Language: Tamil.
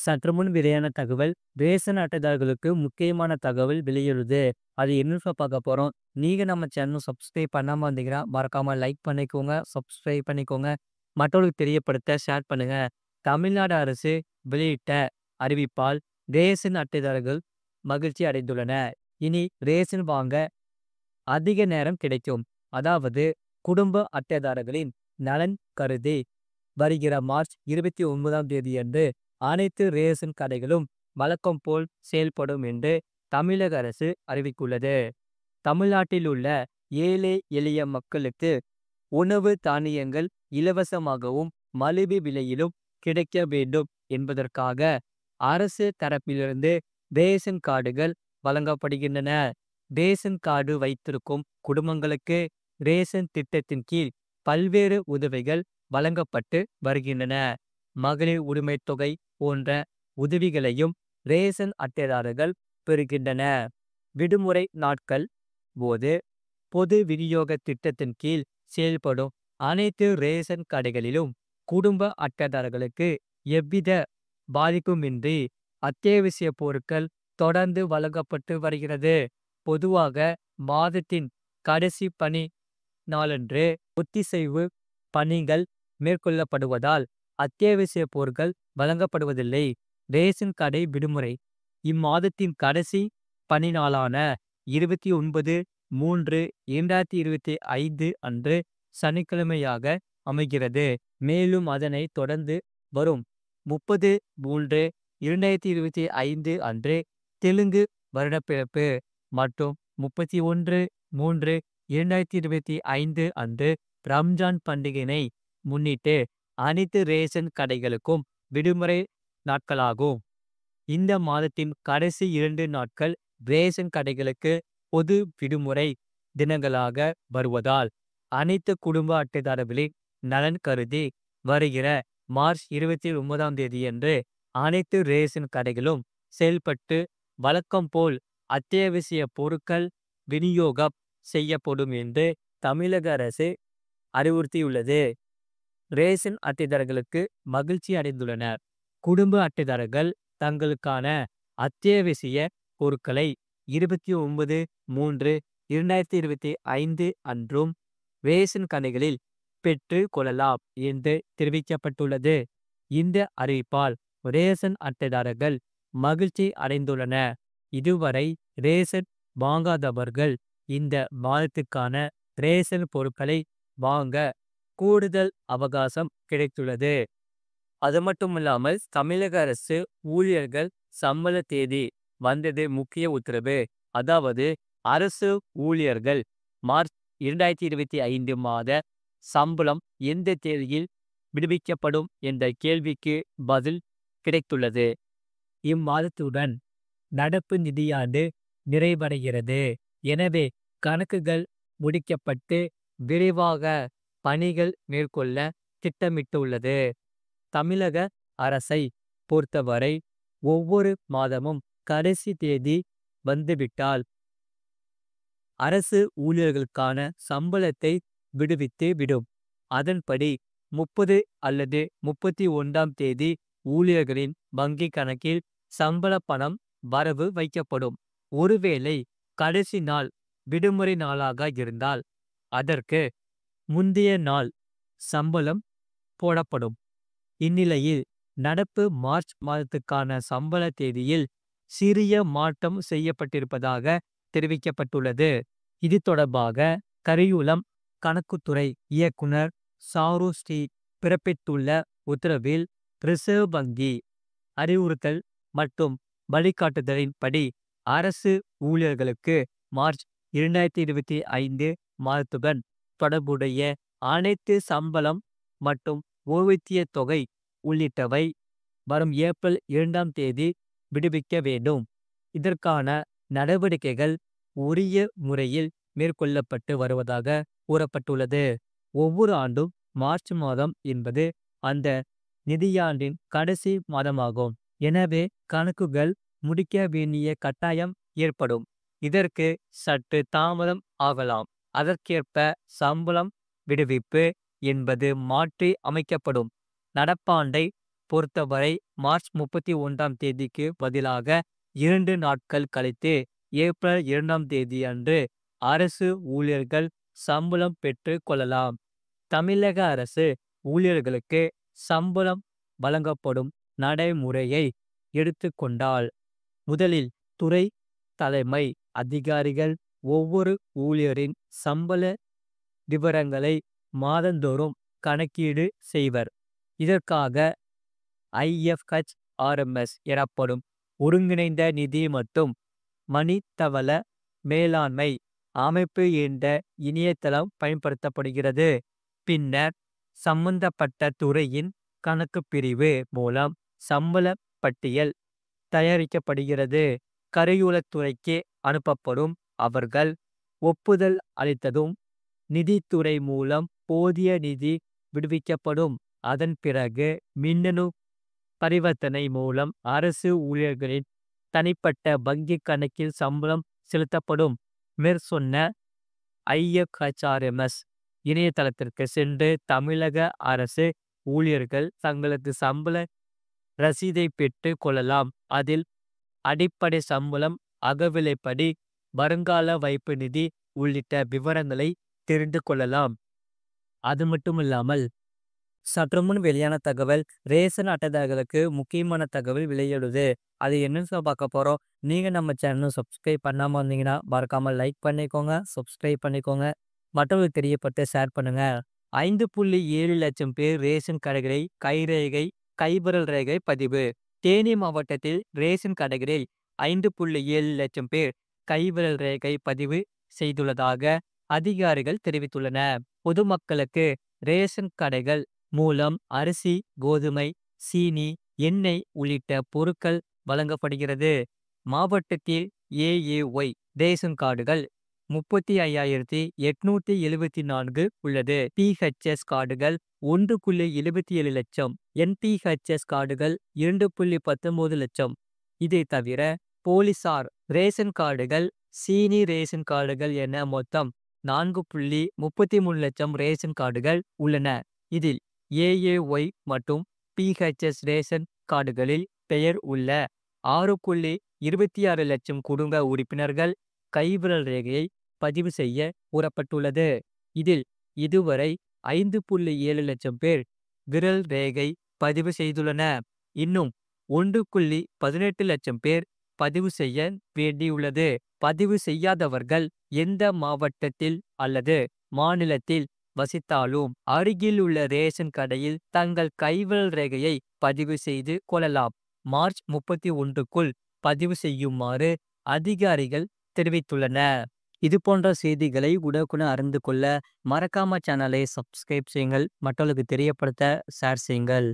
சற்று முன் வெளியான தகவல். ரேஷன் அட்டைதாரர்களுக்கு முக்கியமான தகவல் வெளியிடுது. அது என்னன்னு பார்க்க போறோம். நீங்க நம்ம சேனல் சப்ஸ்கிரைப் பண்ணாம வந்தீங்கன்னா, மறக்காம லைக் பண்ணிக்கோங்க, சப்ஸ்கிரைப் பண்ணிக்கோங்க. மற்றவர்களுக்கு தெரியப்படுத்த ஷேர் பண்ணுங்க. தமிழ்நாடு அரசு வெளியிட்ட அறிவிப்பால் ரேஷன் அட்டைதாரர்கள் மகிழ்ச்சி அடைந்துள்ளனர். இனி ரேஷன் வாங்க அதிக நேரம் கிடைக்கும். அதாவது குடும்ப அட்டைதாரர்களின் நலன் கருதி வருகிற மார்ச் 29ஆம் தேதியன்று அனைத்து ரேஷன் கடைகளும் வழக்கம் போல் செயல்படும் என்று தமிழக அரசு அறிவித்துள்ளது. தமிழ்நாட்டில் உள்ள ஏழை எளிய மக்களுக்கு உணவு தானியங்கள் இலவசமாகவும் மலிவு விலையிலும் கிடைக்க வேண்டும் என்பதற்காக அரசு தரப்பிலிருந்து ரேஷன் கார்டுகள் வழங்கப்படுகின்றன. ரேஷன் கார்டு வைத்திருக்கும் குடும்பங்களுக்கு ரேஷன் திட்டத்தின் கீழ் பல்வேறு உதவிகள் வழங்கப்பட்டு வருகின்றன. மகளிர் உரிமை தொகை போன்ற உதவிகளையும் ரேஷன் அட்டைதாரர்கள் பெறுகின்றன. விடுமுறை நாட்கள் போது பொது விநியோக திட்டத்தின் கீழ் செயல்படும் அனைத்து ரேஷன் கடைகளிலும் குடும்ப அட்டைதாரர்களுக்கு எவ்வித பாதிப்புமின்றி அத்தியாவசிய பொருட்கள் தொடர்ந்து வழங்கப்பட்டு வருகிறது. பொதுவாக மாதத்தின் கடைசி பணி நாளன்று ஒத்திசைவு பணிகள் மேற்கொள்ளப்படுவதால் அத்தியாவசிய பொருட்கள் வழங்கப்படுவதில்லை. ரேஷன் கடை விடுமுறை இம்மாதத்தின் கடைசி பணி நாளான 29/3/2025 அன்று சனிக்கிழமையாக அமைகிறது. மேலும் அதனை தொடர்ந்து வரும் 30/3/2025 அன்று தெலுங்கு வருடப்பிறப்பு மற்றும் 31/3/2025 அன்று ரம்ஜான் பண்டிகையினை முன்னிட்டு அனைத்து ரேஷன் கடைகளுக்கும் விடுமுறை நாட்களாகும். இந்த மாதத்தின் கடைசி 2 நாட்கள் ரேஷன் கடைகளுக்கு பொது விடுமுறை தினங்களாக வருவதால் அனைத்து குடும்ப அட்டைதாரர்களின் நலன் கருதி வருகிற மார்ச் 29ஆம் தேதியன்று அனைத்து ரேஷன் கடைகளும் செயல்பட்டு வழக்கம் போல் அத்தியாவசிய பொருட்கள் விநியோகம் செய்யப்படும் என்று தமிழக அரசு அறிவுறுத்தியுள்ளது. ரேஷன் அட்டைதாரர்களுக்கு மகிழ்ச்சி அடைந்துள்ளனர். குடும்ப அட்டைதாரர்கள் தங்களுக்கான அத்தியாவசிய பொருட்களை 29/3/2025 அன்றும் ரேஷன் கடைகளில் பெற்று கொள்ளலாம் என்று தெரிவிக்கப்பட்டுள்ளது. இந்த அறிவிப்பால் ரேஷன் அட்டைதாரர்கள் மகிழ்ச்சி அடைந்துள்ளனர். இதுவரை ரேஷன் வாங்காதவர்கள் இந்த மாதத்துக்கான ரேஷன் பொருட்களை வாங்க கூடுதல் அவகாசம் கிடைத்துள்ளது. அது மட்டுமில்லாமல் தமிழக அரசு ஊழியர்கள் சம்பள தேதி வந்தது முக்கிய உத்தரவு. அதாவது அரசு ஊழியர்கள் மார்ச் 2025 மாத சம்பளம் எந்த தேதியில் விடுவிக்கப்படும் என்ற கேள்விக்கு பதில் கிடைத்துள்ளது. இம்மாதத்துடன் நடப்பு நிதியாண்டு நிறைவடைகிறது. எனவே கணக்குகள் முடிக்கப்பட்டு விரைவாக பணிகள் மேற்கொள்ள திட்டமிட்டுள்ளது. தமிழக அரசை பொறுத்தவரை ஒவ்வொரு மாதமும் கடைசி தேதி வந்துவிட்டால் அரசு ஊழியர்களுக்கான சம்பளத்தை விடுவித்து விடும். அதன்படி 30 அல்லது 31ஆம் தேதி ஊழியர்களின் வங்கி கணக்கில் சம்பள பணம் வரவு வைக்கப்படும். ஒருவேளை கடைசி நாள் விடுமுறை நாளாக இருந்தால் அதற்கு முந்தைய நாள் சம்பளம் போடப்படும். இந்நிலையில் நடப்பு மார்ச் மாதத்துக்கான சம்பள தேதியில் சிறிய மாற்றம் செய்யப்பட்டிருப்பதாக தெரிவிக்கப்பட்டுள்ளது. இது தொடர்பாக கரியுளம் கணக்குத்துறை இயக்குனர் சாரு ஸ்ரீ பிறப்பித்துள்ள உத்தரவில் ரிசர்வ் வங்கி அறிவுறுத்தல் மற்றும் வழிகாட்டுதலின்படி அரசு ஊழியர்களுக்கு மார்ச் 2025 மாதத்துடன் தொடர்புடைய அனைத்து சம்பளம் மற்றும் ஓய்வூதிய தொகை உள்ளிட்டவை வரும் ஏப்ரல் 2ஆம் தேதி விடுவிக்க வேண்டும். இதற்கான நடவடிக்கைகள் உரிய முறையில் மேற்கொள்ளப்பட்டு வருவதாக கூறப்பட்டுள்ளது. ஒவ்வொரு ஆண்டும் மார்ச் மாதம் என்பது அந்த நிதியாண்டின் கடைசி மாதமாகும். எனவே கணக்குகள் முடிக்க வேண்டிய கட்டாயம் ஏற்படும். இதற்கு சற்று தாமதம் ஆகலாம். அதற்கேற்ப சம்பளம் விடுவிப்பு என்பது மாற்றி அமைக்கப்படும். நடப்பாண்டை பொறுத்தவரை மார்ச் 31ஆம் தேதிக்கு பதிலாக 2 நாட்கள் கழித்து ஏப்ரல் 2ஆம் தேதி அன்று அரசு ஊழியர்கள் சம்பளம் பெற்றுக் கொள்ளலாம். தமிழக அரசு ஊழியர்களுக்கு சம்பளம் வழங்கப்படும் நடைமுறையை எடுத்துக்கொண்டால், முதலில் துறை தலைமை அதிகாரிகள் ஒவ்வொரு ஊழியரின் சம்பள விவரங்களை மாதந்தோறும் கணக்கீடு செய்வர். இதற்காக IFHRMS எனப்படும் ஒருங்கிணைந்த நிதி மற்றும் மனிதவள மேலாண்மை அமைப்பு என்ற இணையதளம் பயன்படுத்தப்படுகிறது. பின்னர் சம்பந்தப்பட்ட துறையின் கணக்கு பிரிவு மூலம் சம்பள பட்டியல் தயாரிக்கப்படுகிறது. கரையோரத்துறைக்கு அனுப்பப்படும். அவர்கள் ஒப்புதல் அளித்ததும் நிதித்துறை மூலம் போதிய நிதி விடுவிக்கப்படும். அதன் பிறகு மின்னணு பரிவர்த்தனை மூலம் அரசு ஊழியர்களின் தனிப்பட்ட வங்கி கணக்கில் சம்பளம் செலுத்தப்படும். மேற்சொன்ன IFHRMS இணையதளத்திற்கு சென்று தமிழக அரசு ஊழியர்கள் தங்களது சம்பள ரசீதை பெற்று கொள்ளலாம். அதில் அடிப்படை சம்பளம், அகவிலைப்படி, வருங்கால வைப்பு நிதி உள்ளிட்ட விவரங்களை தெரிந்து கொள்ளலாம். அது மட்டுமில்லாமல் சற்றுமுன் வெளியான தகவல், ரேஷன் அட்டைதாரர்களுக்கு முக்கியமான தகவல் வெளியிடுது. அது என்னன்னு பார்க்க போறோம். நீங்க நம்ம சேனல் சப்ஸ்கிரைப் பண்ணாம இருந்தீங்கன்னா மறக்காம லைக் பண்ணிக்கோங்க, சப்ஸ்கிரைப் பண்ணிக்கோங்க, மற்றவர்களுக்கு தெரியப்பட்டு ஷேர் பண்ணுங்க. 5.7 லட்சம் பேர் ரேஷன் கடைகளில் கைரேகை, கைவிரல் ரேகை பதிவு. தேனி மாவட்டத்தில் ரேஷன் கடைகளில் 5.7 லட்சம் பேர் கைவிரல் ரேகை பதிவு செய்துள்ளதாக அதிகாரிகள் தெரிவித்துள்ளனர். பொதுமக்களுக்கு ரேஷன் கடைகள் மூலம் அரிசி, கோதுமை, சீனி, எண்ணெய் உள்ளிட்ட பொருட்கள் வழங்கப்படுகிறது. மாவட்டத்தில் AAY ரேஷன் கார்டுகள் 35,874 உள்ளது. PHS கார்டுகள் 1.77 லட்சம், NPHS கார்டுகள் 2.19 லட்சம். இதை தவிர போலீசார் ரேஷன் கார்டுகள், சீனி ரேஷன் கார்டுகள் என மொத்தம் 4.33 லட்சம் ரேஷன் கார்டுகள் உள்ளன. இதில் AAY மற்றும் PHS ரேஷன் கார்டுகளில் பெயர் உள்ள 6.26 லட்சம் குடும்ப உறுப்பினர்கள் கைவிரல் ரேகையை பதிவு செய்ய கூறப்பட்டுள்ளது. இதில் இதுவரை 5.7 லட்சம் பேர் விரல் ரேகை பதிவு செய்துள்ளனர். இன்னும் 1.18 லட்சம் பேர் பதிவு செய்ய வேண்டியுள்ளது. பதிவு செய்யாதவர்கள் எந்த மாவட்டத்தில் அல்லது மாநிலத்தில் வசித்தாலும் அருகில் உள்ள ரேஷன் கடையில் தங்கள் கைவிரல் ரேகையை பதிவு செய்து கொள்ளலாம். மார்ச் 31க்குள் பதிவு செய்யுமாறு அதிகாரிகள் தெரிவித்துள்ளனர். இது போன்ற செய்திகளை உடனுக்குடன் அறிந்து கொள்ள மறக்காம சேனலை சப்ஸ்கிரைப் செய்யுங்கள், மற்றவர்களுக்கு தெரியப்படுத்த ஷேர் செய்யுங்கள்.